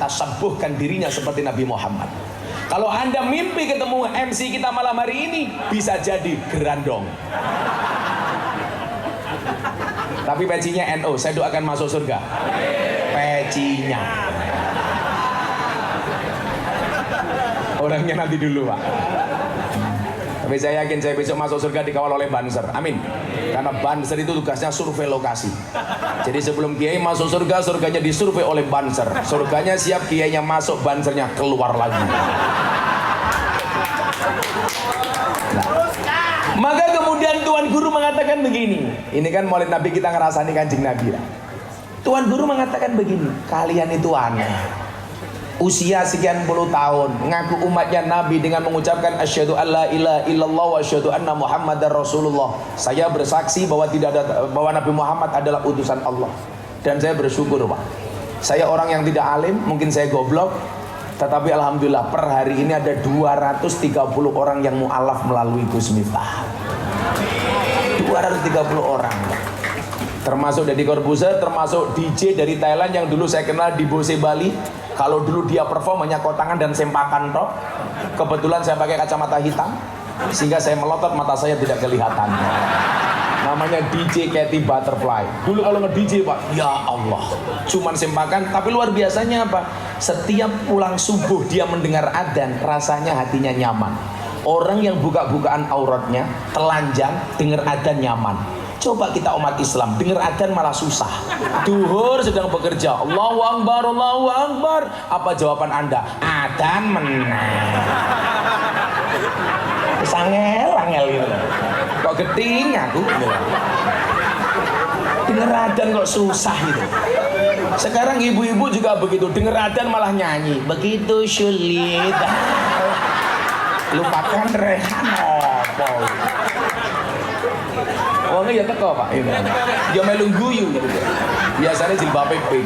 tasabuhkan dirinya seperti Nabi Muhammad. Kalau Anda mimpi ketemu MC kita malam hari ini, bisa jadi gerandong. Tapi pecinya NO, saya doakan masuk surga. Pecinya. Orangnya nanti dulu, Pak. Tapi saya yakin saya besok masuk surga dikawal oleh Banser. Amin. Karena Banser itu tugasnya survei lokasi. Jadi sebelum kiai masuk surga, surganya disurvei oleh Banser. Surganya siap, kiainya masuk, Bansernya keluar lagi. Nah, maka kemudian Tuan Guru mengatakan begini. Ini kan Maulid Nabi, kita ngerasani Kanjeng Nabi lah. Tuan Guru mengatakan begini, kalian itu aneh. Usia sekian puluh tahun ngaku umatnya Nabi dengan mengucapkan asyhadu alla ilaha illallah wa asyhadu anna muhammadar rasulullah. Saya bersaksi bahwa bahwa Nabi Muhammad adalah utusan Allah. Dan saya bersyukur, Pak. Saya orang yang tidak alim, mungkin saya goblok, tetapi alhamdulillah per hari ini ada 230 orang yang mu'alaf melalui Gus Miftah. 230 orang. Termasuk Deddy Corbuzier, termasuk DJ dari Thailand yang dulu saya kenal di Bose Bali. Kalau dulu dia perform hanya kotangan dan sempakan tok. Kebetulan saya pakai kacamata hitam sehingga saya melotot, mata saya tidak kelihatan. Namanya DJ Katy Butterfly. Dulu kalau nge-DJ, Pak, ya Allah, cuman sempakan. Tapi luar biasanya apa? Setiap pulang subuh dia mendengar adzan, rasanya hatinya nyaman. Orang yang buka-bukaan auratnya, telanjang, dengar adzan nyaman. Coba kita umat Islam, dengar adzan malah susah. Duhur sedang bekerja, Allahu Akbar, Allahu Akbar. Apa jawaban Anda? Adzan menang. Sangel-angel gitu. Kok geting aku gitu. Dengar adzan kok susah gitu. Sekarang ibu-ibu juga begitu, dengar adzan malah nyanyi. Begitu sulit. Lupakan rehan apa. Wongnya ya teko, Pak. Dia melu guyu gitu. Biasanya jilbabe pink.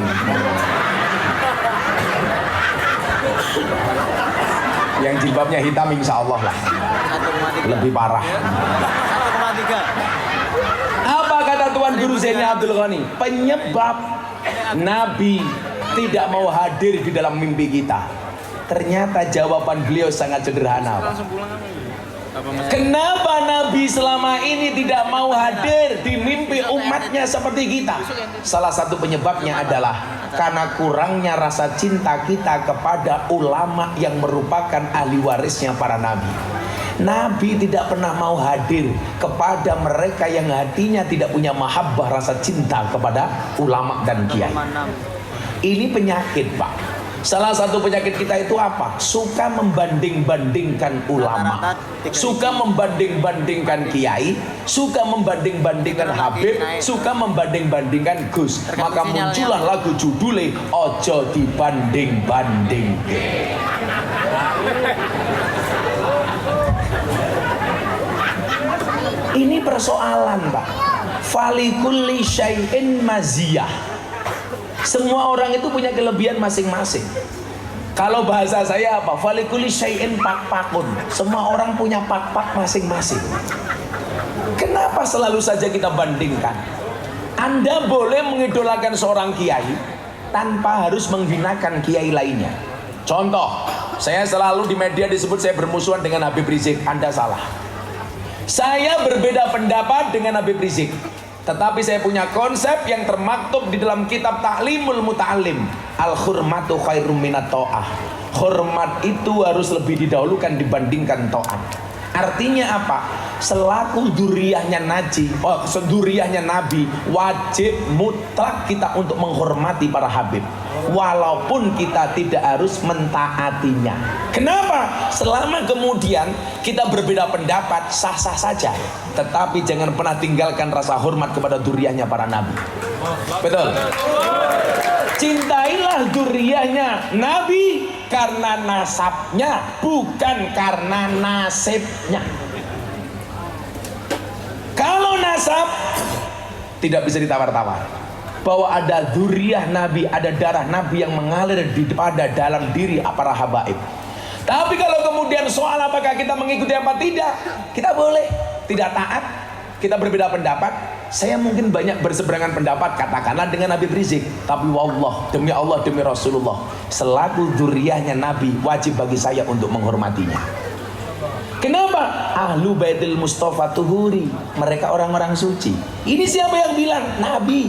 Yang jilbabnya hitam insya Allah lah. Lebih parah. Apa kata Tuan Guru Zaini Abdul Ghani? Penyebab Nabi tidak mau hadir di dalam mimpi kita. Ternyata jawaban beliau sangat sederhana, Pak. Kenapa Nabi selama ini tidak mau hadir di mimpi umatnya seperti kita? Salah satu penyebabnya adalah karena kurangnya rasa cinta kita kepada ulama yang merupakan ahli warisnya para nabi. Nabi tidak pernah mau hadir kepada mereka yang hatinya tidak punya mahabbah, rasa cinta kepada ulama dan kiai. Ini penyakit, Pak. Salah satu penyakit kita itu apa? Suka membanding-bandingkan ulama, suka membanding-bandingkan kiai, suka membanding-bandingkan Habib, suka membanding-bandingkan Gus. Maka muncullah lagu judulnya Ojo Dibanding-banding. Ini persoalan, Pak. Falikulli syai'in maziyah. Semua orang itu punya kelebihan masing-masing. Kalau bahasa saya apa? Falikuli syai'in pak-pakun. Semua orang punya pak-pak masing-masing. Kenapa selalu saja kita bandingkan? Anda boleh mengidolakan seorang kiai tanpa harus menghinakan kiai lainnya. Contoh, saya selalu di media disebut saya bermusuhan dengan Habib Rizik. Anda salah. Saya berbeda pendapat dengan Habib Rizik. Tetapi saya punya konsep yang termaktub di dalam kitab Ta'limul Muta'alim. Al-hurmatu khairum minat ta'ah. Hormat itu harus lebih didahulukan dibandingkan ta'at. Artinya apa? Selaku duriyahnya Nabi, wajib mutlak kita untuk menghormati para habib, walaupun kita tidak harus mentaatinya. Kenapa? Selama kemudian kita berbeda pendapat, sah-sah saja, tetapi jangan pernah tinggalkan rasa hormat kepada duriyahnya para nabi. Betul? Cintailah duriyahnya Nabi karena nasabnya, bukan karena nasibnya. Kalau nasab tidak bisa ditawar-tawar. Bahwa ada duriyah Nabi, ada darah Nabi yang mengalir pada dalam diri para habaib. Tapi kalau kemudian soal apakah kita mengikuti apa tidak, kita boleh tidak taat, kita berbeda pendapat, saya mungkin banyak berseberangan pendapat, katakanlah dengan Habib Rizik, tapi wallah, demi Allah, demi Rasulullah, selaku dzurriyyahnya Nabi, wajib bagi saya untuk menghormatinya. Kenapa? Ahlu Baitul Mustafa Tuhuri, mereka orang-orang suci. Ini siapa yang bilang? Nabi.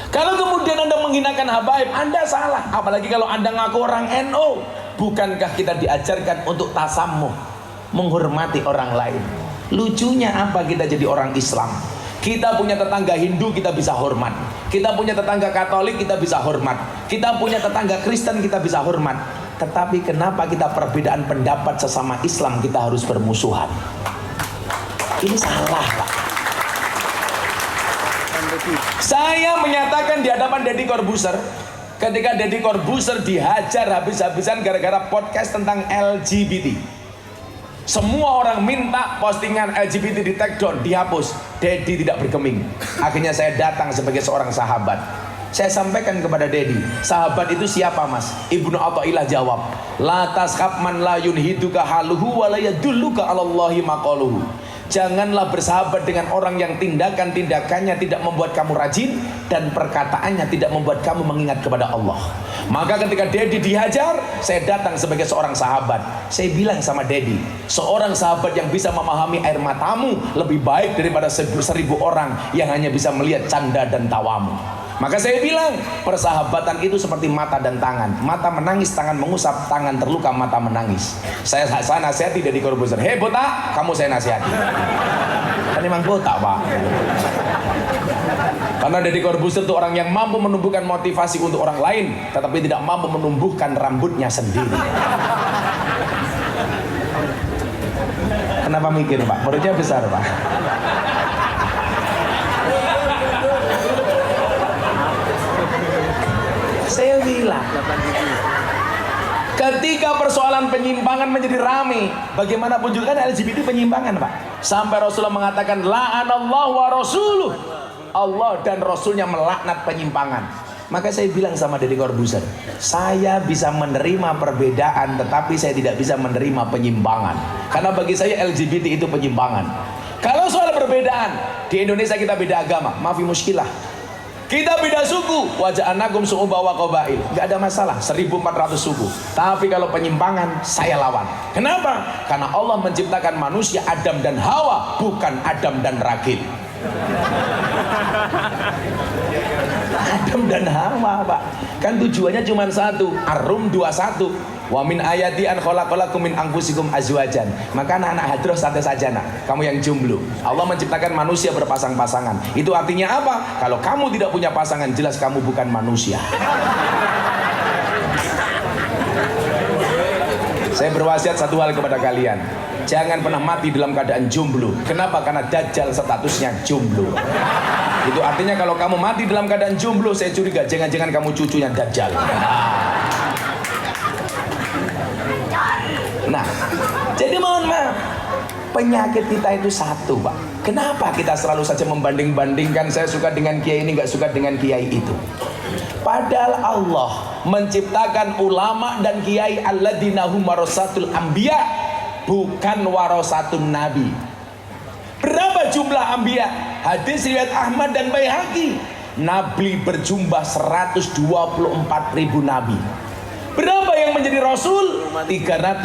Kalau kemudian Anda menghinakan habaib, Anda salah. Apalagi kalau Anda ngaku orang NU. Bukankah kita diajarkan untuk tasamuh, menghormati orang lain? Lucunya apa kita jadi orang Islam? Kita punya tetangga Hindu, kita bisa hormat. Kita punya tetangga Katolik, kita bisa hormat. Kita punya tetangga Kristen, kita bisa hormat. Tetapi kenapa kita perbedaan pendapat sesama Islam kita harus bermusuhan? Ini salah, Pak. Saya menyatakan di hadapan Deddy Corbuzier, ketika Deddy Corbuzier dihajar habis-habisan gara-gara podcast tentang LGBT. Semua orang minta postingan LGBT di take down, dihapus. Deddy tidak bergeming. Akhirnya saya datang sebagai seorang sahabat. Saya sampaikan kepada Deddy, sahabat itu siapa mas? Ibnu Athaillah jawab, la taskhab man la yunhiduka haluhu wa la yadulluka 'alallahi maqaluhu. Janganlah bersahabat dengan orang yang tindakan-tindakannya tidak membuat kamu rajin dan perkataannya tidak membuat kamu mengingat kepada Allah. Maka ketika Deddy dihajar, saya datang sebagai seorang sahabat. Saya bilang sama Deddy, seorang sahabat yang bisa memahami air matamu lebih baik daripada 1000 orang yang hanya bisa melihat canda dan tawamu. Maka saya bilang, persahabatan itu seperti mata dan tangan. Mata menangis, tangan mengusap, tangan terluka, mata menangis. Saya nasihati Deddy Corbuzier, hei botak, kamu saya nasihati. Kan memang botak, Pak. Karena Deddy Corbuzier itu orang yang mampu menumbuhkan motivasi untuk orang lain, tetapi tidak mampu menumbuhkan rambutnya sendiri. Kenapa mikir, Pak? Perutnya besar, Pak. Saya bilang, ketika persoalan penyimpangan menjadi rame, bagaimanapun juga kan LGBT penyimpangan, Pak. Sampai Rasulullah mengatakan, la'anallahu wa rasuluh, Allah dan Rasulnya melaknat penyimpangan. Maka saya bilang sama Deddy Corbuzier, saya bisa menerima perbedaan, tetapi saya tidak bisa menerima penyimpangan. Karena bagi saya LGBT itu penyimpangan. Kalau soal perbedaan, di Indonesia kita beda agama, maafi muskilah. Kita beda suku, wajah anakum su'uba wa qabail, gak ada masalah, 1400 suku. Tapi kalau penyimpangan, saya lawan. Kenapa? Karena Allah menciptakan manusia Adam dan Hawa, bukan Adam dan Ragil. Adam dan Hawa, Pak. Kan tujuannya cuma satu, Ar-Rum 21. Wa min ayati an khalaqalakum min anfusikum azwajan. Maka anak-anak hadroh santai saja nak, kamu yang jomblo. Allah menciptakan manusia berpasang-pasangan. Itu artinya apa? Kalau kamu tidak punya pasangan, jelas kamu bukan manusia. Saya berwasiat satu hal kepada kalian, jangan pernah mati dalam keadaan jomblo. Kenapa? Karena Dajjal statusnya jomblo. Itu artinya kalau kamu mati dalam keadaan jomblo, saya curiga jangan-jangan kamu cucunya Dajjal. Nah, jadi mohon maaf, penyakit kita itu satu, Pak. Kenapa kita selalu saja membanding-bandingkan, saya suka dengan kiai ini, nggak suka dengan kiai itu? Padahal Allah menciptakan ulama dan kiai alladzina hum warasatul anbiya, bukan warasatun nabi. Berapa jumlah anbiya? Hadis riwayat Ahmad dan Baihaqi, nabi berjumlah 124.000 nabi. Berapa yang menjadi rasul? 313.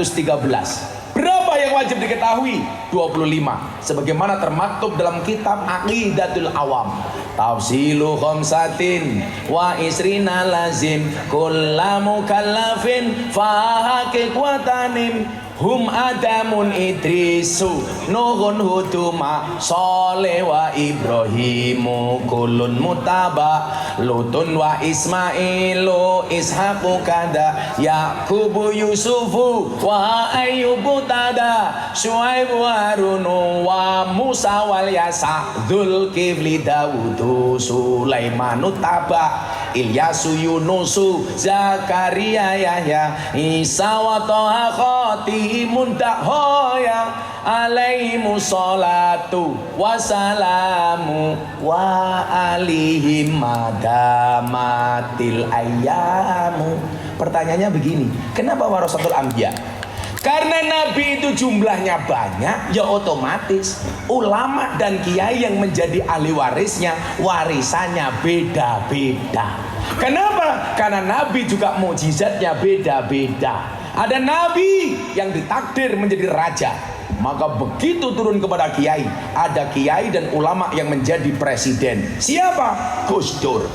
Berapa yang wajib diketahui? 25. Sebagaimana termaktub dalam kitab Aqidatul Awam. Tafsilu khamsatin wa isrina lazim kullamu kallafin fahaqiq wa tanim hum adamun idrisu nuhun huduma soleh wa ibrahimu kulun mutaba lutun wa ismailu ishaqu kada yaqubu yusufu wa ayyubu tada syuaibu harunu wa musa wal yasa dzulkifli dawudu sulaimanu taba Ilyasu Yunusu Zakaria Yahya Isa wa Toha Khotimun Dahoya alaihimu salatu wassalamu wa alihim madamatil ayyamu. Pertanyaannya begini, kenapa warasatul anbiya? Karena nabi itu jumlahnya banyak, ya otomatis ulama dan kiai yang menjadi ahli warisnya, warisannya beda-beda. Kenapa? Karena nabi juga mukjizatnya beda-beda. Ada nabi yang ditakdir menjadi raja, maka begitu turun kepada kiai, ada kiai dan ulama yang menjadi presiden. Siapa? Gus Dur.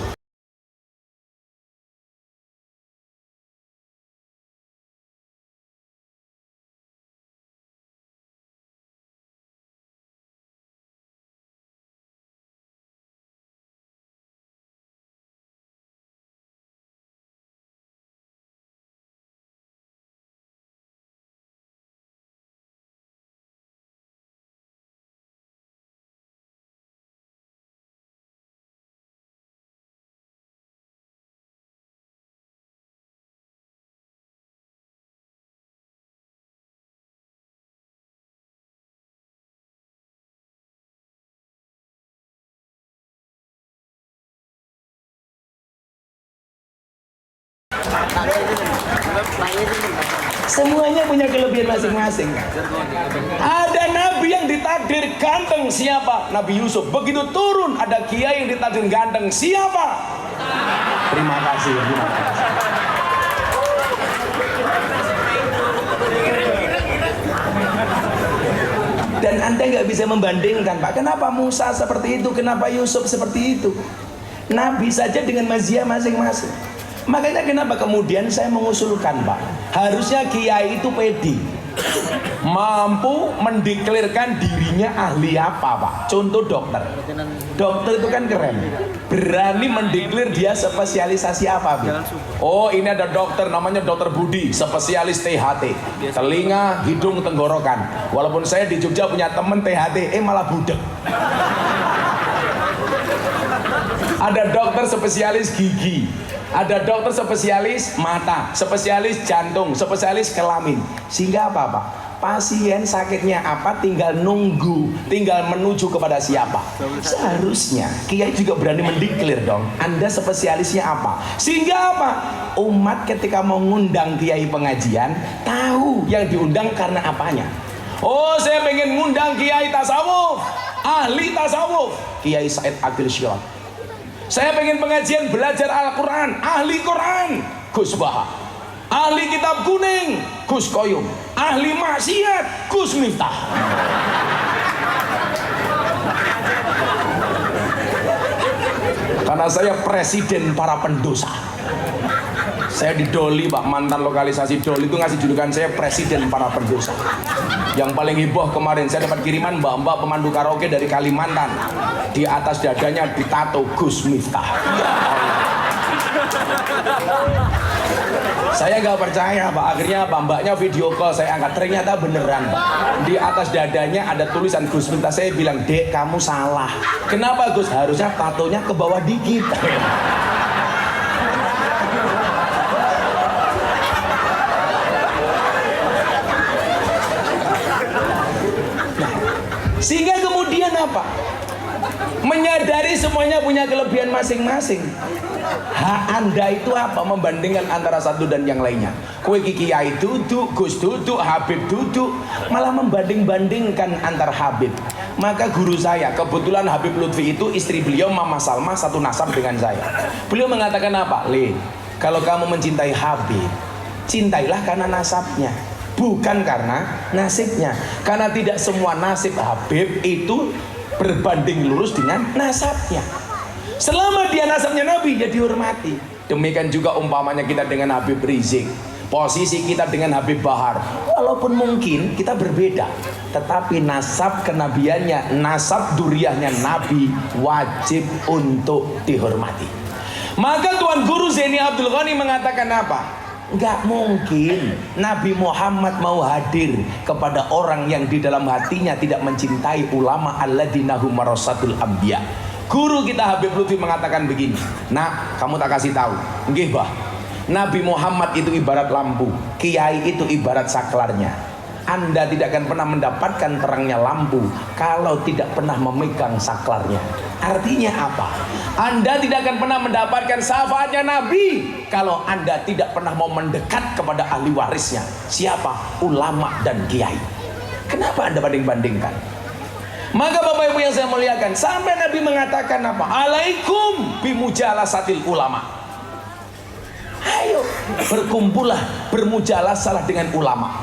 Semuanya punya kelebihan masing-masing. Ada nabi yang ditakdir ganteng, siapa? Nabi Yusuf. Begitu turun ada kiai yang ditakdir ganteng, siapa? Terima kasih. Dan Anda nggak bisa membandingkan, Pak. Kenapa Musa seperti itu? Kenapa Yusuf seperti itu? Nabi saja dengan mazia masing-masing. Makanya kenapa kemudian saya mengusulkan, Pak, harusnya kiai itu pede, mampu mendeklarkan dirinya ahli apa, Pak. Contoh dokter. Dokter itu kan keren, berani mendeklar dia spesialisasi apa, Pak. Oh, ini ada dokter namanya Dokter Budi, spesialis THT, telinga, hidung, tenggorokan. Walaupun saya di Jogja punya temen THT, malah budek. Ada dokter spesialis gigi, ada dokter spesialis mata, spesialis jantung, spesialis kelamin. Sehingga apa, Pak? Pasien sakitnya apa tinggal nunggu, tinggal menuju kepada siapa. Seharusnya kiai juga berani mendeklar dong, Anda spesialisnya apa. Sehingga apa? Umat ketika mau ngundang kiai pengajian, tahu yang diundang karena apanya. Oh, saya pengen ngundang kiai tasawuf, ahli tasawuf, Kiai Said Agil Syirot. Saya pengen pengajian belajar Al-Quran, ahli Quran, Gus Baha. Ahli kitab kuning, Gus Koyum. Ahli maksiat, Gus Miftah. Karena saya presiden para pendosa. Saya di Doli, Pak, mantan lokalisasi Doli itu ngasih julukan saya presiden para pendosa. Yang paling heboh kemarin saya dapat kiriman mbak-mbak pemandu karaoke dari Kalimantan. Di atas dadanya ditato Gus Miftah. Saya nggak percaya, Pak. Akhirnya mbaknya video call, saya angkat, ternyata beneran, Pak. Di atas dadanya ada tulisan Gus Miftah. Saya bilang, Dek, kamu salah. Kenapa, Gus? Harusnya tatonya ke bawah dikit. Sehingga kemudian apa? Menyadari semuanya punya kelebihan masing-masing. Hak Anda itu apa? Membandingkan antara satu dan yang lainnya. Kue Kiai duduk, Gus duduk, Habib duduk, malah membanding-bandingkan antar Habib. Maka guru saya, kebetulan Habib Lutfi itu istri beliau Mama Salma satu nasab dengan saya. Beliau mengatakan apa? Le, kalau kamu mencintai Habib, cintailah karena nasabnya, bukan karena nasibnya. Karena tidak semua nasib Habib itu berbanding lurus dengan nasabnya. Selama dia nasabnya Nabi, ya dihormati. Demikian juga umpamanya kita dengan Habib Rizik, posisi kita dengan Habib Bahar. Walaupun mungkin kita berbeda, tetapi nasab kenabiannya, nasab duriahnya Nabi wajib untuk dihormati. Maka Tuan Guru Zaini Abdul Ghani mengatakan apa? Enggak mungkin Nabi Muhammad mau hadir kepada orang yang di dalam hatinya tidak mencintai ulama alladzina hum warasatul anbiya. Guru kita Habib Lutfi mengatakan begini, nak, kamu tak kasih tahu, nggih bah, Nabi Muhammad itu ibarat lampu, kiai itu ibarat saklarnya. Anda tidak akan pernah mendapatkan terangnya lampu kalau tidak pernah memegang saklarnya. Artinya apa? Anda tidak akan pernah mendapatkan syafaatnya Nabi kalau Anda tidak pernah mau mendekat kepada ahli warisnya. Siapa? Ulama dan kiai. Kenapa Anda banding-bandingkan? Maka Bapak Ibu yang saya muliakan, sampai Nabi mengatakan apa? Alaikum bimujalasatil ulama. Ayo berkumpullah, bermujalasalah dengan ulama.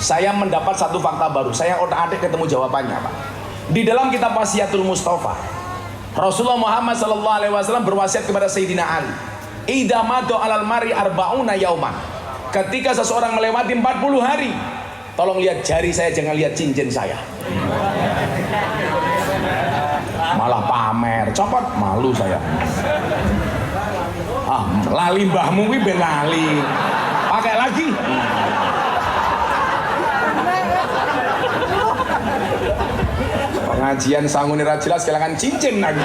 Saya mendapat satu fakta baru. Saya otak-atik ketemu jawabannya, Pak. Di dalam kitab Wasiatul Mustafa, Rasulullah Muhammad SAW berwasiat kepada Sayyidina Ali, idza madu alal mari arba'una yauman. Ketika seseorang melewati 40 hari, tolong lihat jari saya, jangan lihat cincin saya. Malah pamer, copot, malu saya. Lali mbahmu kuwi ben lali. Pakai lagi. Pengajian sangune ra jelas kelangan cincin lagi.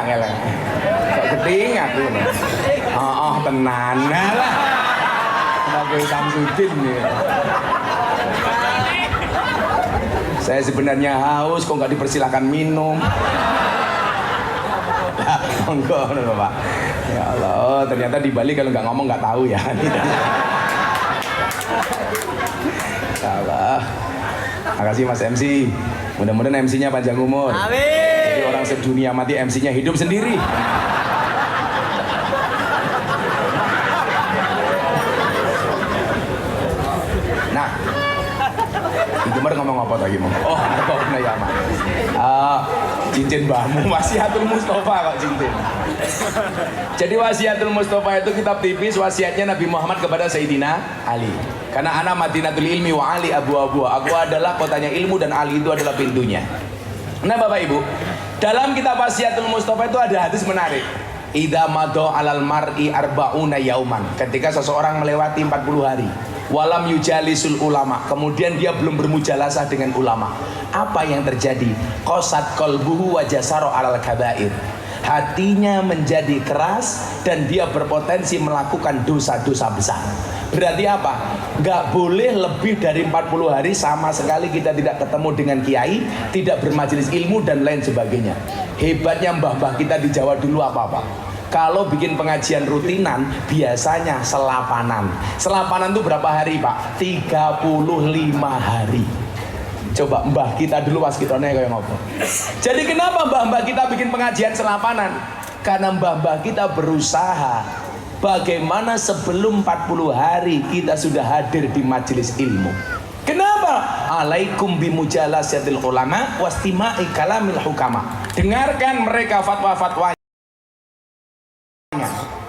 Ngelang. Kok ketingat tuh. Tenan lah. Sebagai Samsudin ya. Saya sebenarnya haus, kok nggak dipersilakan minum. Monggo, Pak. Ya Allah, ternyata di Bali kalau nggak ngomong nggak tahu ya. Salah. Makasih Mas MC. Mudah-mudahan MC-nya panjang umur. Amin. Jadi orang sedunia mati MC-nya hidup sendiri. Nah, Gemar ngomong apa tadi, Mong? Oh, apa ya, Mak? Cincin mbahmu, Wasiatul Mustafa kok cincin. Jadi Wasiatul Mustafa itu kitab tipis wasiatnya Nabi Muhammad kepada Sayyidina Ali. Karena ana Madinatul Ilmi wa Ali abu-abu. Aku adalah kotanya ilmu dan Ali itu adalah pintunya. Nah, Bapak Ibu, dalam kitab Wasiatul Mustafa itu ada hadis menarik. Idza madu alal mar'i arba'una yauman. Ketika seseorang melewati 40 hari, walam yujalisul ulama, kemudian dia belum bermujalasah dengan ulama, apa yang terjadi? Qasat qalbuhu wa jasara alal kabair. Hatinya menjadi keras dan dia berpotensi melakukan dosa-dosa besar. Berarti apa? Gak boleh lebih dari 40 hari sama sekali kita tidak ketemu dengan kiai, tidak bermajelis ilmu dan lain sebagainya. Hebatnya mbah-mbah kita di Jawa dulu apa-apa? Kalau bikin pengajian rutinan biasanya selapanan. Selapanan itu berapa hari, Pak? 35 hari. Coba mbah kita dulu pas kita kayak ngopo. Jadi kenapa mbah-mbah kita bikin pengajian selapanan? Karena mbah-mbah kita berusaha bagaimana sebelum 40 hari kita sudah hadir di majelis ilmu. Kenapa? Alaikum bimujalasatil ulama wastima'i kalamil hukama. Dengarkan mereka fatwa-fatwanya.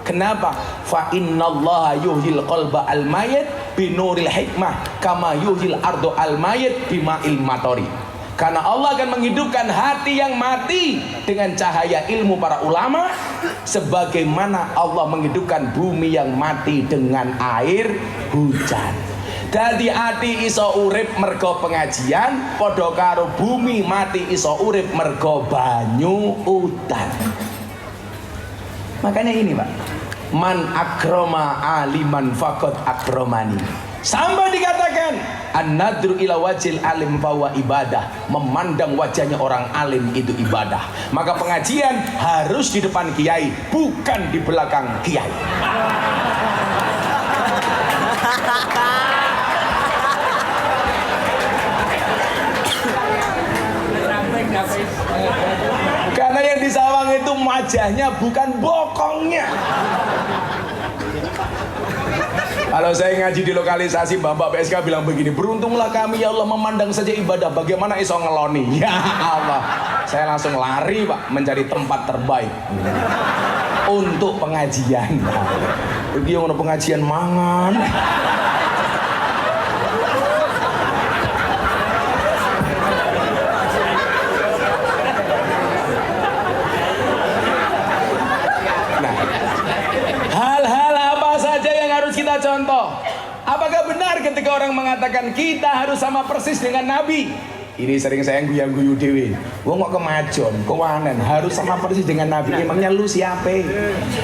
Kenapa? Fa innallaha yuhyil qalba al-mayyit binuril hikmah kama yuhyil ardu al-mayyit bima'il matori. Karena Allah akan menghidupkan hati yang mati dengan cahaya ilmu para ulama, sebagaimana Allah menghidupkan bumi yang mati dengan air hujan. Dadi ati iso urip mergo pengajian, padha karo bumi mati iso urip mergo banyu udan. Makanya ini, Pak, man akroma aliman fakot akromani. Sampai dikatakan an-nadru ila wajil alim fawa ibadah. Memandang wajahnya orang alim itu ibadah. Maka pengajian harus di depan kiai, bukan di belakang kiai. Karena yang di sawang itu wajahnya bukan bokongnya. Kalau saya ngaji di lokalisasi, Bapak PSK bilang begini, beruntunglah kami ya Allah memandang saja ibadah, bagaimana iso ngeloni. Ya Allah, saya langsung lari, Pak, mencari tempat terbaik untuk pengajian. Dia mau pengajian mangan. Contoh, apakah benar ketika orang mengatakan kita harus sama persis dengan Nabi? Ini sering saya guyu dewi. Wong kok kemajon, kewanen, harus sama persis dengan Nabi. Emangnya lu siapa?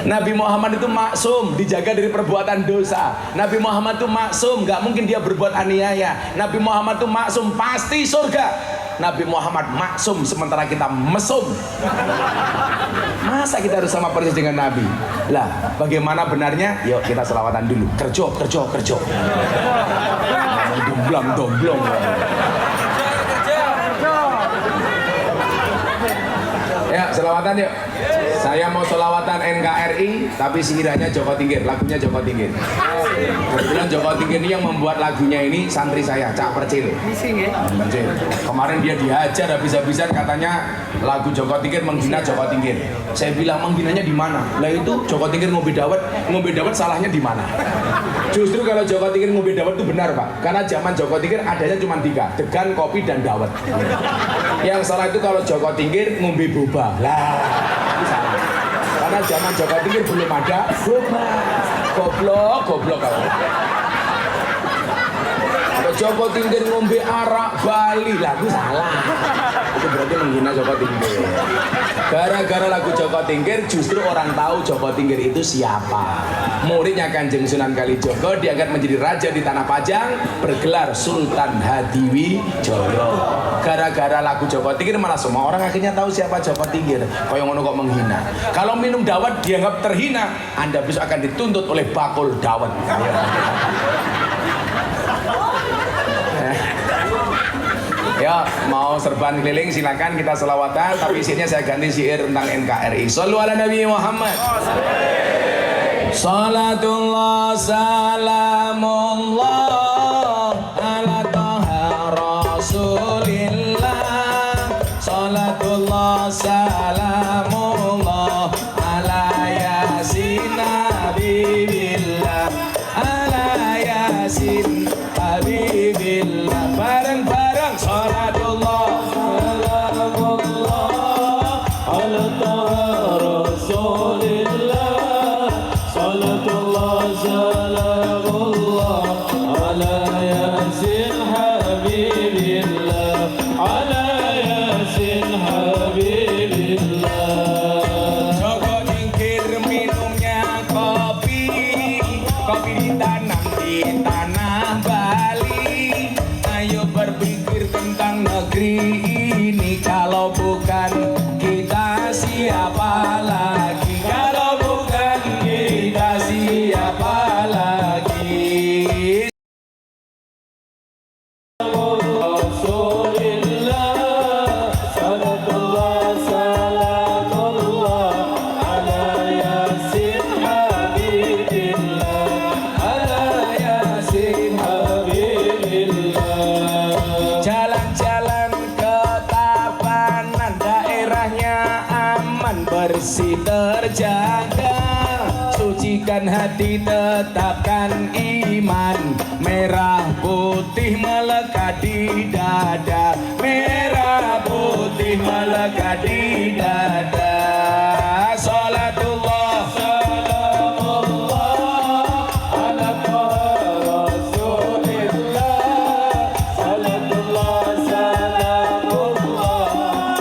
Nabi Muhammad itu maksum, dijaga dari perbuatan dosa. Nabi Muhammad itu maksum, nggak mungkin dia berbuat aniaya. Nabi Muhammad itu maksum, pasti surga. Nabi Muhammad maksum, sementara kita mesum. Masa kita harus sama persis dengan Nabi? Lah, bagaimana benarnya? Yuk kita selawatan dulu. Kerjo. Domblong. Ya, selawatan yuk. Saya mau selawatan NKRI, tapi siranya Joko Tingkir, lagunya Joko Tingkir. Kebetulan Joko Tingkir ini yang membuat lagunya ini santri saya, Cak Percil. Kemarin dia dihajar habis-habisan, katanya lagu Joko Tingkir menghina Joko Tingkir. Saya bilang menghinanya di mana? Lah itu Joko Tingkir ngombe dawet salahnya di mana? Justru kalau Joko Tingkir ngombe dawet itu benar Pak, karena zaman Joko Tingkir adanya cuma 3, degan, kopi, dan dawet. Yang salah itu kalau Joko Tingkir ngombe boba. Lah, itu salah. Karena zaman Joko Tingkir belum ada boba. Goblok kalau. Joko Tingkir ngombe arak Bali, lah itu salah. Itu berarti menghina Joko Tingkir. Gara-gara lagu Joko Tingkir justru orang tahu Joko Tingkir itu siapa. Muridnya Kanjeng Sunan Kalijogo diangkat menjadi raja di Tanah Pajang, bergelar Sultan Hadiwijaya. Gara-gara lagu Joko Tingkir malah semua orang akhirnya tahu siapa Joko Tingkir. Kaya ngono kok menghina. Kalau minum dawet dianggap terhina, Anda besok akan dituntut oleh bakul dawet. Ya, mau serban keliling silakan kita selawatan, tapi isinya saya ganti syair tentang NKRI. Shallu ala Nabi Muhammad. Salatullah salamullah ala taha rasulillah. Salatullah salamullah ala yasin habibillah. Ala yasin habibillah. Bareng-bareng salatullah salamullah ala taha rasulillah. Salatullah salamullah ala yasin habibillah. Ala yasin habibillah. Joko Tingkir minumnya kopi ditanam di tanah Bali. Ayo berpikir tentang negeri ini, kalau bukan kita siapa lagi? Kalau bukan kita siapa lagi? Rasulillah, salatullah salamullah ala yasin habibillah. Ala yasin habibillah. Jalan-jalan ke Tabanan, daerahnya aman, bersih terjaga. Sucikan hati, tetapkan iman. Merah putih melekat di dada. Merah putih melekat di dada. Salatullah salamullah ala rasulillah. Salatullah salamullah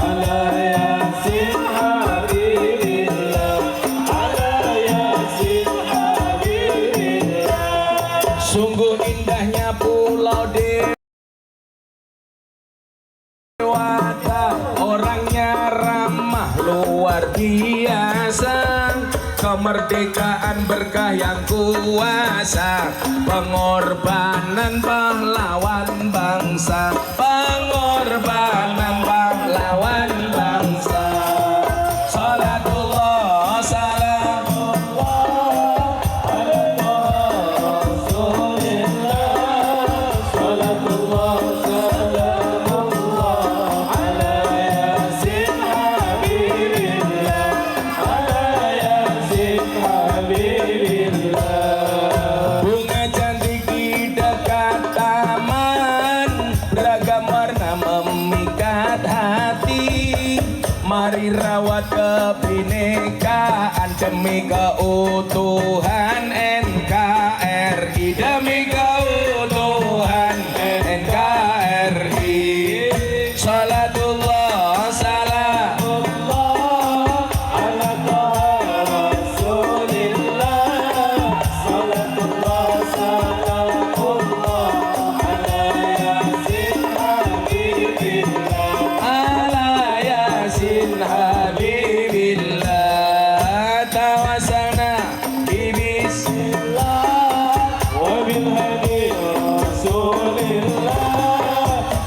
ala yasin habibillah. Ala yasin habibillah. Sungguh indahnya pulau Dewata, orangnya ramah luar biasa. Kemerdekaan berkah yang kuasa, pengorbanan pahlawan bangsa. Pengorbanan pahlawan bangsa. Salatullah salamullah ala rasulillah. Salatullah salamullah ala yasin habibillah. Ala yasin habibillah. Bunga cantik di dekat taman, beragam warna memikat hati. Mari rawat kebinekaan demi keutuhan NKRI. Demi keutuhan NKRI. yasin habibillah tawassalna bi bismillah wa bil hadi rasulillah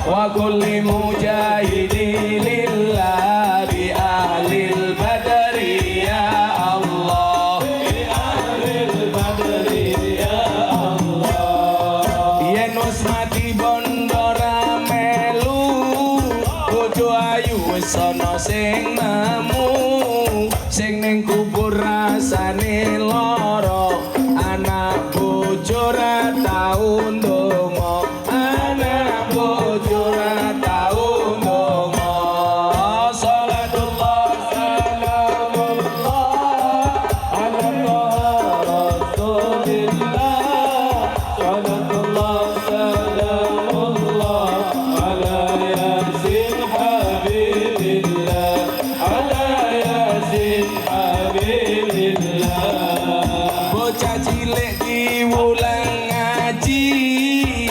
wa kulli mujahidin lillah bi ahlil badri ya Allah bi ahlil badri ya Allah yen wis mati bondora melu bojo ayu wis ana sing nemu sing ning kubur rasane lara anak bojo ra tau ndonga anak bojo ra tau ndonga salatullah salamullah ala rasulillah salatullah salamullah ala yasin habibillah ala yasin habibillah bocah cilik diwulang ngaji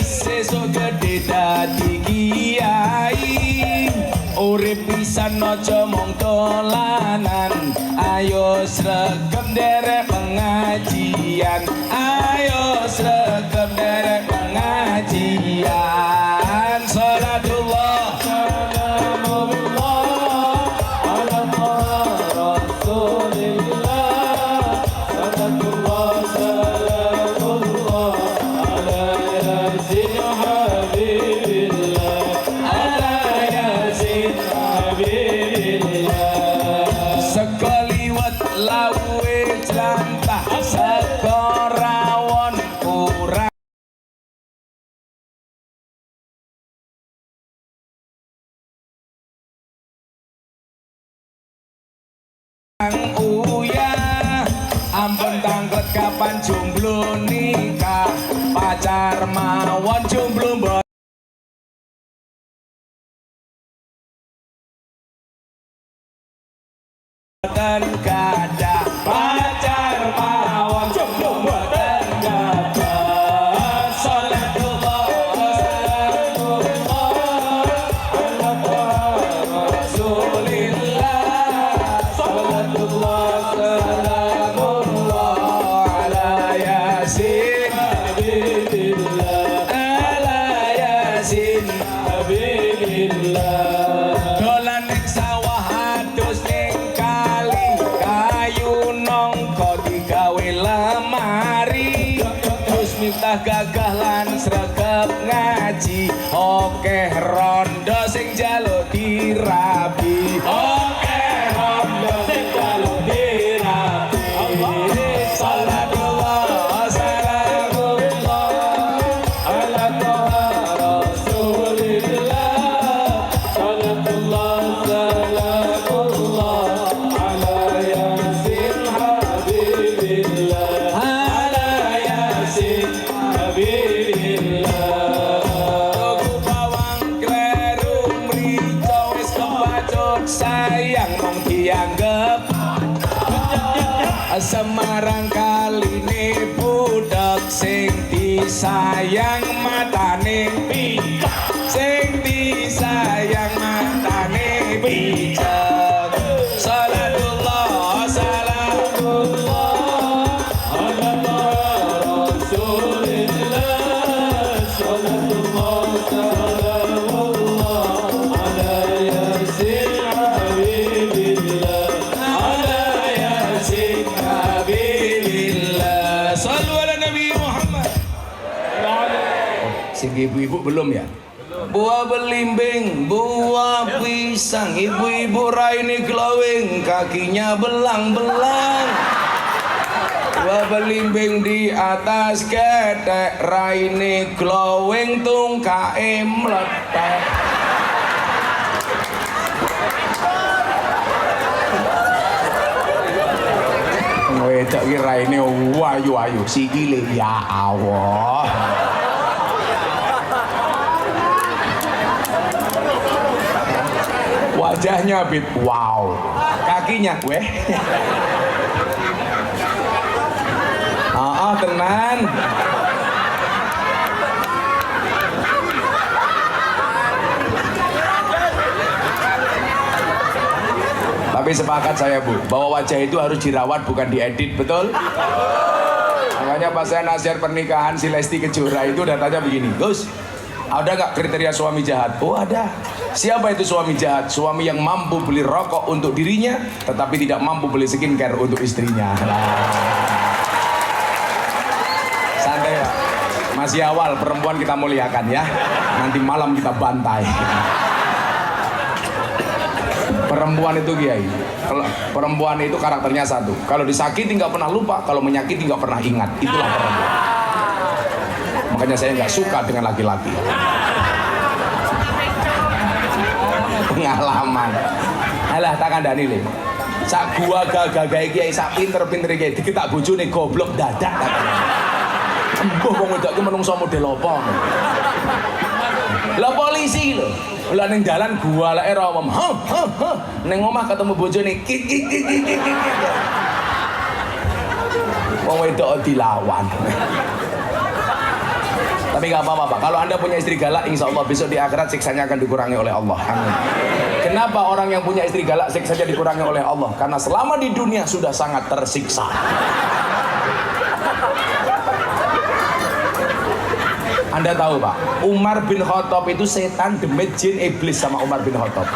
sesuk gedhe dadi kiai urip pisan aja mung dolanan ayo sregep nderek pengajian ayo sregep nderek pengajian salatullah salamullah ala rasulillah salatullah salamullah ala yasin habibillah ala yasin habibillah sekaliwat lawe jlantah sekorawon kurang uyah ampun tanglet kapan jomblo nikah pacar mawon jomblo mboten gadah pacar mawon jomblo mboten gadah salatullah salamullah ala rasulillah salatullah salamullah ala yasin habibillah ala yasin habibillah dolan ning sawah adus ning kali kayu nongko digawe lemari terus miftah gagah lan sregep ngaji okeh rondo sing jaluk dirabi okeh rondo sing jaluk dirabi salatullah salamullah ala rasulillah salatullah salamullah ala yasin habibillah ala yasin habibillah aku bawang kleru mrico wis kepacut sayang mong dianggep Semarang kaline budak sing disayang matane picek sing disayang matane picek salatullah salamullah ala rasulillah salatullah salamullah ala yasin habibillah ala yasin habibillah sallu ala nabi Muhammad sing ibu-ibu belum ya buah belimbing, buah pisang, ibu-ibu raine glowing, kakinya belang-belang. Buah belimbing di atas ketek, raine glowing, tungkae meletek. Wedok iki raine ayu-ayu, sikile ya Allah. Wajahnya bit wow, kakinya weh tenan Tapi sepakat saya Bu, bahwa wajah itu harus dirawat bukan diedit, betul? Makanya pas saya nasihat pernikahan si Lesti Kejora itu datanya begini, Gus, ada nggak kriteria suami jahat? Oh ada. Siapa itu suami jahat? Suami yang mampu beli rokok untuk dirinya, tetapi tidak mampu beli skincare untuk istrinya. Santai Pak, masih awal, perempuan kita muliakan ya. Nanti malam kita bantai. Perempuan itu Kiai, kalau perempuan itu karakternya satu, kalau disakiti nggak pernah lupa, kalau menyakiti nggak pernah ingat, itulah perempuan. Makanya saya nggak suka dengan laki-laki. Pengalaman. Alah tak kandani le. Sak gua gagah Kiai, sak pinter-pinter Kiai, diketak bojone goblok dadak. Embuh wong wedok ki menungso model apa. Lah polisi lho. Lah ning dalan gua lek ora omong. Ning omah ketemu bojone kik. Wong wedok dilawan. Tapi nggak apa-apa Pak. Kalau Anda punya istri galak, insya Allah besok di akhirat siksanya akan dikurangi oleh Allah. Amin. Kenapa orang yang punya istri galak siksanya dikurangi oleh Allah? Karena selama di dunia sudah sangat tersiksa. Anda tahu Pak, Umar bin Khattab itu setan, demit, jin, iblis sama Umar bin Khattab.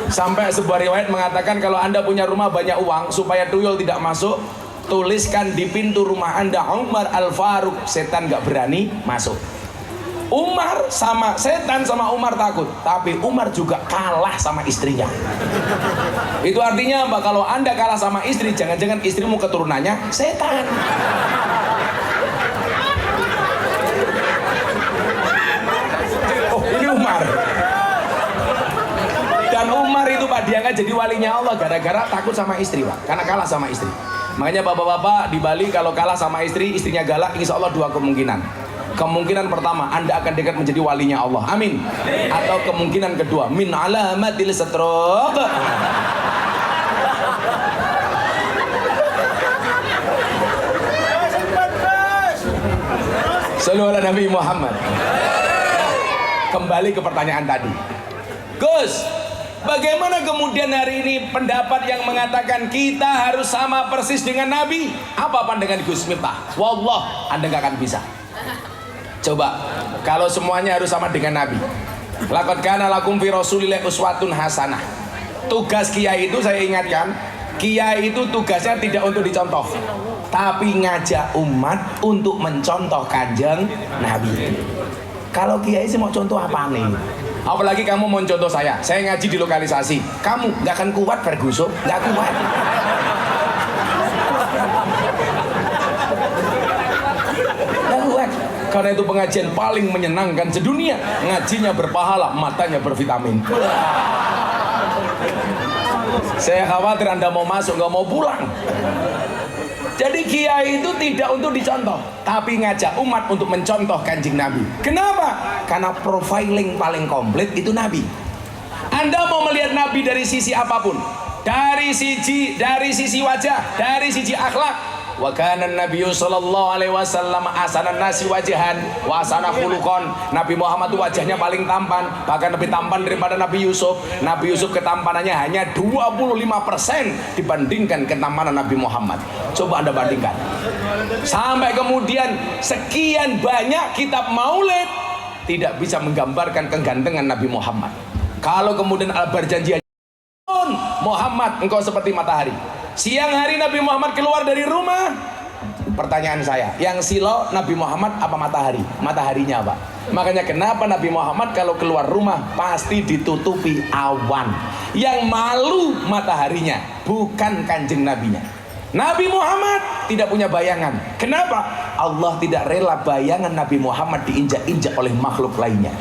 Sampai sebuah riwayat mengatakan kalau Anda punya rumah banyak uang, supaya tuyul tidak masuk, tuliskan di pintu rumah Anda Umar Al-Faruq, setan gak berani masuk. Umar sama setan sama Umar takut, tapi Umar juga kalah sama istrinya. Itu artinya apa? Kalau Anda kalah sama istri, jangan-jangan istrimu keturunannya setan. Oh, ini Umar. Dan Umar itu Pak, dia nggak jadi walinya Allah gara-gara takut sama istri Pak, karena kalah sama istri. Makanya bapak-bapak di Bali kalau kalah sama istri, istrinya galak, insya Allah dua kemungkinan. Kemungkinan pertama, Anda akan dekat menjadi walinya Allah. Amin. Atau kemungkinan kedua, min alamatil stroq. Sallu ala Nabi Muhammad. Kembali ke pertanyaan tadi, Gus, bagaimana kemudian hari ini pendapat yang mengatakan kita harus sama persis dengan Nabi? Apa pandangan Gus Miftah? Wallah, Anda nggak akan bisa. Coba, kalau semuanya harus sama dengan Nabi. Laqad kana lakum fi Rasulillahi uswatun hasanah. Tugas kiai itu saya ingatkan, kiai itu tugasnya tidak untuk dicontoh, tapi ngajak umat untuk mencontoh kanjeng Nabi. Kalau kiai sih mau contoh apa nih? Apalagi kamu mau contoh saya ngaji di lokalisasi, kamu nggak akan kuat Ferguson, nggak kuat. Nggak kuat. Karena itu pengajian paling menyenangkan sedunia. Ngajinya berpahala, matanya bervitamin. Saya khawatir Anda mau masuk nggak mau pulang. Jadi kiai itu tidak untuk dicontoh, tapi ngajak umat untuk mencontoh kanjeng Nabi. Kenapa? Karena profiling paling komplit itu Nabi. Anda mau melihat Nabi dari sisi apapun, dari sisi wajah, dari sisi akhlak. Wa kana Nabiyyu sallallahu alaihi wasallam asanan nasi wajahan wa asana khuluqan. Nabi Muhammad itu wajahnya paling tampan, bahkan lebih tampan daripada Nabi Yusuf. Nabi Yusuf ketampanannya hanya 25% dibandingkan ketampanan Nabi Muhammad. Coba Anda bandingkan. Sampai kemudian sekian banyak kitab maulid tidak bisa menggambarkan kegantengan Nabi Muhammad. Kalau kemudian berjanji Muhammad engkau seperti matahari. Siang hari Nabi Muhammad keluar dari rumah. Pertanyaan saya, yang silau Nabi Muhammad apa matahari? Mataharinya Pak. Makanya kenapa Nabi Muhammad kalau keluar rumah pasti ditutupi awan. Yang malu mataharinya, bukan kanjeng nabinya. Nabi Muhammad tidak punya bayangan. Kenapa? Allah tidak rela bayangan Nabi Muhammad diinjak-injak oleh makhluk lainnya.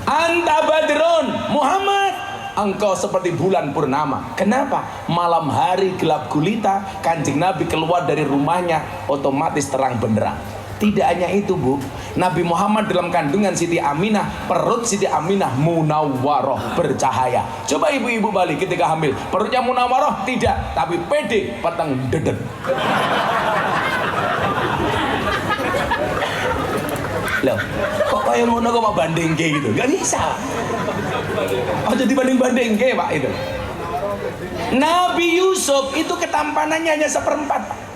Anta badrun Muhammad, engkau seperti bulan purnama. Kenapa? Malam hari gelap gulita, kanjeng Nabi keluar dari rumahnya otomatis terang benderang. Tidak hanya itu Bu, Nabi Muhammad dalam kandungan Siti Aminah, perut Siti Aminah munawwaroh, bercahaya. Coba ibu-ibu Bali ketika hamil, perutnya munawwaroh tidak, tapi pede, peteng dedet. Loh, kok kayak ngono kok mau bandingke gitu? Gak bisa. Oh jadi banding-bandingke Pak itu. Nabi Yusuf itu ketampanannya hanya seperempat.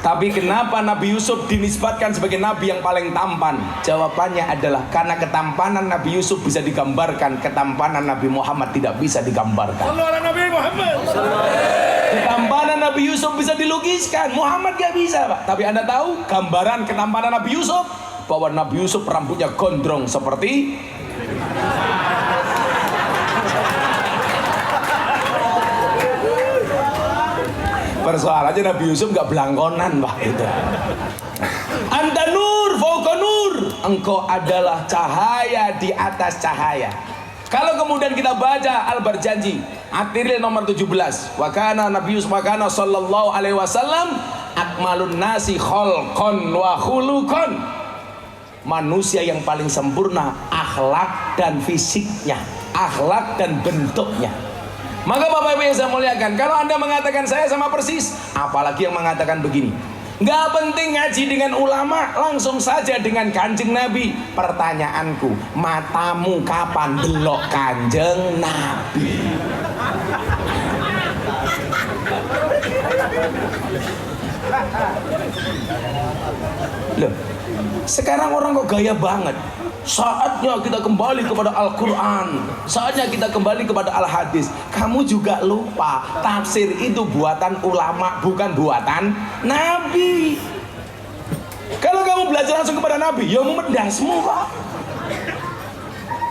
Tapi kenapa Nabi Yusuf dinisbatkan sebagai nabi yang paling tampan? Jawabannya adalah karena ketampanan Nabi Yusuf bisa digambarkan, ketampanan Nabi Muhammad tidak bisa digambarkan. Ketampanan Nabi Yusuf bisa dilukiskan, Muhammad gak bisa, Pak. Tapi Anda tahu gambaran ketampanan Nabi Yusuf? Bahwa Nabi Yusuf rambutnya gondrong seperti persoalannya Nabi Yusuf nggak belangkonan, Pak. Itu. Anta nur, fauqa nur. Engkau adalah cahaya di atas cahaya. Kalau kemudian kita baca Al-Barjanji, At-Tiril nomor 17. Wa kana Nabi Yusuf wa kana sallallahu alaihi wasallam akmalun nasi khalqan wa khuluqan. Manusia yang paling sempurna akhlak dan fisiknya, akhlak dan bentuknya. Maka Bapak Ibu yang saya muliakan, kalau Anda mengatakan saya sama persis, apalagi yang mengatakan begini, nggak penting ngaji dengan ulama, langsung saja dengan Kanjeng Nabi. Pertanyaanku, matamu kapan delok Kanjeng Nabi? Loh, sekarang orang kok gaya banget. Saatnya kita kembali kepada Al-Quran, saatnya kita kembali kepada Al-Hadis. Kamu juga lupa, tafsir itu buatan ulama, bukan buatan Nabi. Kalau kamu belajar langsung kepada Nabi, ya mendasmu kok.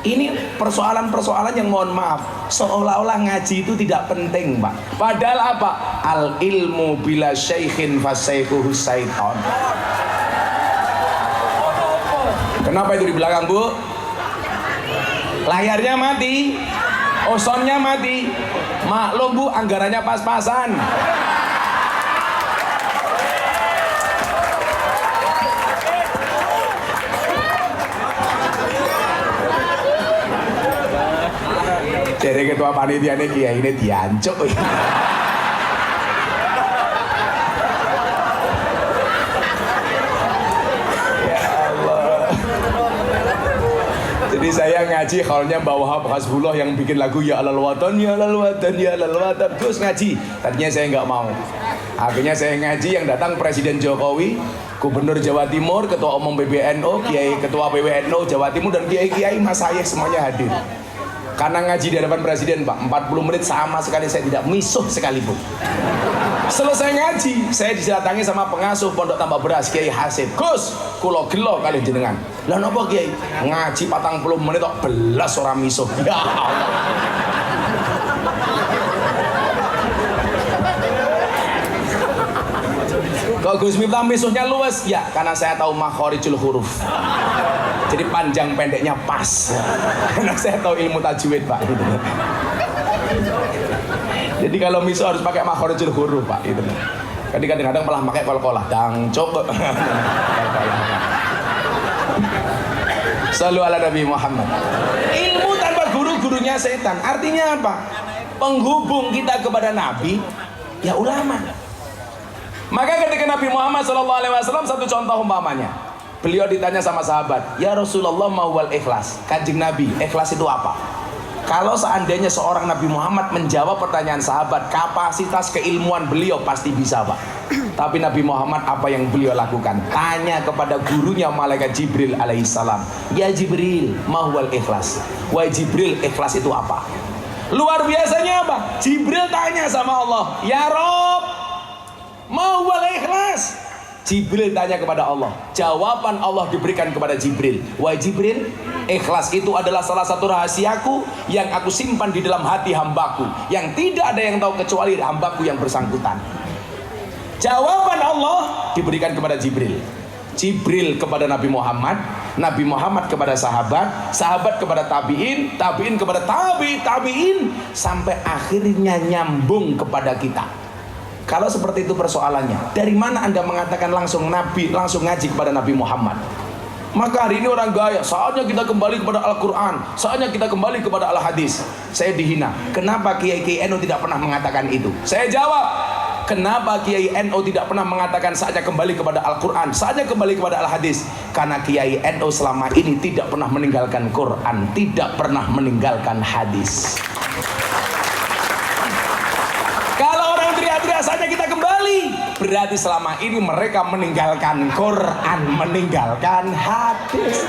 Ini persoalan-persoalan yang mohon maaf, seolah-olah ngaji itu tidak penting, Pak. Padahal apa? Al ilmu bila syaikhin fasaikuhu syaiton. Kenapa itu di belakang, Bu? Layarnya mati, ozonnya mati. Maklum, Bu, anggarannya pas-pasan. Jadi ketua panitia ini kiai ini diancuk. Jadi saya ngaji khalnya Mbak Wahab Hasbullah yang bikin lagu Ya Alal Watan, Ya Alal Watan, Ya Alal Watan. Terus ngaji. Tadinya saya nggak mau. Akhirnya saya ngaji, yang datang Presiden Jokowi, Gubernur Jawa Timur, Ketua Umum PBNU, Kiai Ketua PWNU Jawa Timur, dan kiai-kiai Mas Hayek semuanya hadir. Karena ngaji di hadapan Presiden, Pak, 40 menit sama sekali saya tidak misuh sekalipun. Selesai ngaji, saya didatangi sama pengasuh Pondok Tambak Beras, Kiai Hasib. Gus, kulo gelo kali jenengan. Lah napa Kiai? Ngaji 40 menit kok belas ora misuh. Ya Allah. Kok Gus Miftah misuhnya luas? Ya, karena saya tahu makhorijul huruf. Jadi panjang pendeknya pas. Karena saya tahu ilmu tajwid, Pak. Jadi kalau miso harus pakai makhorijul huruf, Pak. Itu. Jadi kadang-kadang malah pakai kol-kolah. Dang coba. Shallu ala Nabi Muhammad. Ilmu tanpa guru-gurunya setan. Artinya apa? Penghubung kita kepada Nabi, ya ulama. Maka ketika Nabi Muhammad SAW, satu contoh umpamanya, beliau ditanya sama sahabat, ya Rasulullah mauwal ikhlas. Kanjeng Nabi, ikhlas itu apa? Kalau seandainya seorang Nabi Muhammad menjawab pertanyaan sahabat, kapasitas keilmuan beliau pasti bisa, Pak. Tapi Nabi Muhammad apa yang beliau lakukan? Tanya kepada gurunya malaikat Jibril alaihissalam, ya Jibril, mauwal ikhlas. Wahai Jibril, ikhlas itu apa? Luar biasanya apa? Jibril tanya sama Allah, ya Rob, mauwal ikhlas. Jibril tanya kepada Allah, jawaban Allah diberikan kepada Jibril, wahai Jibril, ikhlas itu adalah salah satu rahasiaku yang aku simpan di dalam hati hambaku, yang tidak ada yang tahu kecuali hambaku yang bersangkutan. Jawaban Allah diberikan kepada Jibril, Jibril kepada Nabi Muhammad, Nabi Muhammad kepada sahabat, sahabat kepada tabi'in, tabi'in kepada tabi'in, sampai akhirnya nyambung kepada kita. Kalau seperti itu persoalannya, dari mana Anda mengatakan langsung Nabi, langsung ngaji kepada Nabi Muhammad? Maka hari ini orang gaya, saatnya kita kembali kepada Al-Quran, saatnya kita kembali kepada Al-Hadis. Saya dihina, kenapa Kiai NU tidak pernah mengatakan itu? Saya jawab, kenapa Kiai NU tidak pernah mengatakan saatnya kembali kepada Al-Quran, saatnya kembali kepada Al-Hadis? Karena Kiai NU selama ini tidak pernah meninggalkan Quran, tidak pernah meninggalkan hadis. saatnya kita kembali. Berarti selama ini mereka meninggalkan Quran, meninggalkan hadis.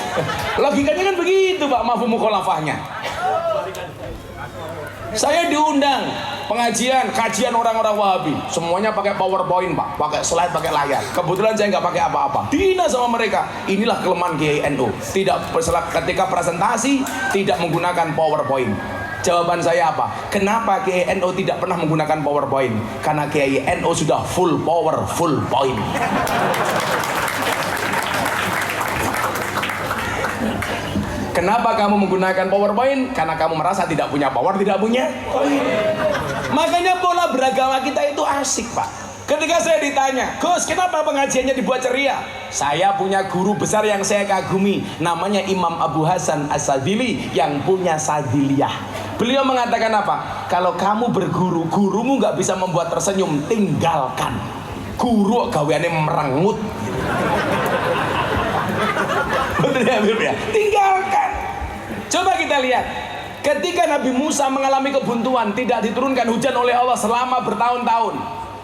Logikanya kan begitu Pak, mafhum mukhalafahnya. Saya diundang pengajian, kajian orang-orang Wahabi, semuanya pakai PowerPoint Pak, pakai slide, pakai layar. Kebetulan saya nggak pakai apa-apa. Dina sama mereka. Inilah kelemahan Kiai NU. Tidak ketika presentasi tidak menggunakan PowerPoint. Jawaban saya apa? Kenapa Kiai NU tidak pernah menggunakan PowerPoint? Karena Kiai NU sudah full power, full point. Kenapa kamu menggunakan PowerPoint? Karena kamu merasa tidak punya power, tidak punya point. Makanya pola beragama kita itu asik Pak. Ketika saya ditanya, Gus, kenapa pengajiannya dibuat ceria? Saya punya guru besar yang saya kagumi, namanya Imam Abu Hasan As-Sadili yang punya Sadiliyah. Beliau mengatakan apa? Kalau kamu berguru, gurumu nggak bisa membuat tersenyum, tinggalkan. Guru gaweane merengut. Betul ya? Tinggalkan. Coba kita lihat. Ketika Nabi Musa mengalami kebuntuan, tidak diturunkan hujan oleh Allah selama bertahun-tahun.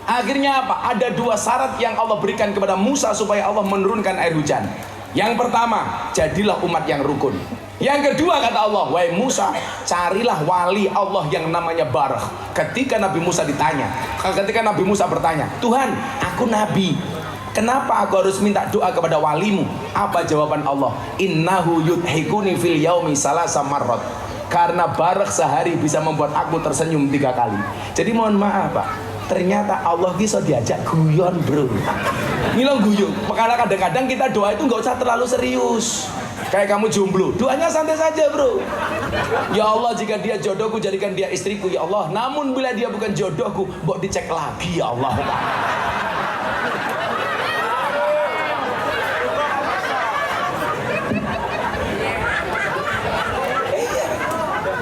Akhirnya apa? Ada dua syarat yang Allah berikan kepada Musa supaya Allah menurunkan air hujan. Yang pertama, jadilah umat yang rukun. Yang kedua kata Allah, wahai Musa, carilah wali Allah yang namanya Barah. Ketika Nabi Musa bertanya, Tuhan, aku nabi, kenapa aku harus minta doa kepada walimu? Apa jawaban Allah? Innahu yudhikuni fil yaumi salasa marrat. Karena Barah sehari bisa membuat aku tersenyum 3 kali. Jadi mohon maaf Pak, ternyata Allah bisa diajak guyon bro. Ngilang guyon. Karena kadang-kadang kita doa itu nggak usah terlalu serius. Kayak kamu jomblo, doanya santai saja bro. Ya Allah, jika dia jodohku jadikan dia istriku ya Allah. Namun bila dia bukan jodohku, mbok dicek lagi ya Allah.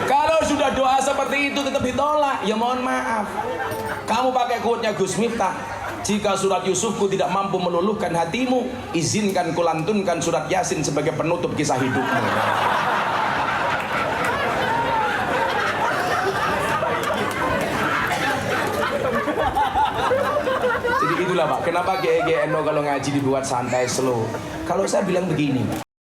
Kalau sudah doa seperti itu tetap ditolak, ya mohon maaf. Kamu pakai quote-nya Gus Miftah. Jika surat Yusufku tidak mampu meluluhkan hatimu, izinkan kulantunkan surat Yasin sebagai penutup kisah hidupmu. Jadi itulah Pak, kenapa GNO kalau ngaji dibuat santai, slow. Kalau saya bilang begini,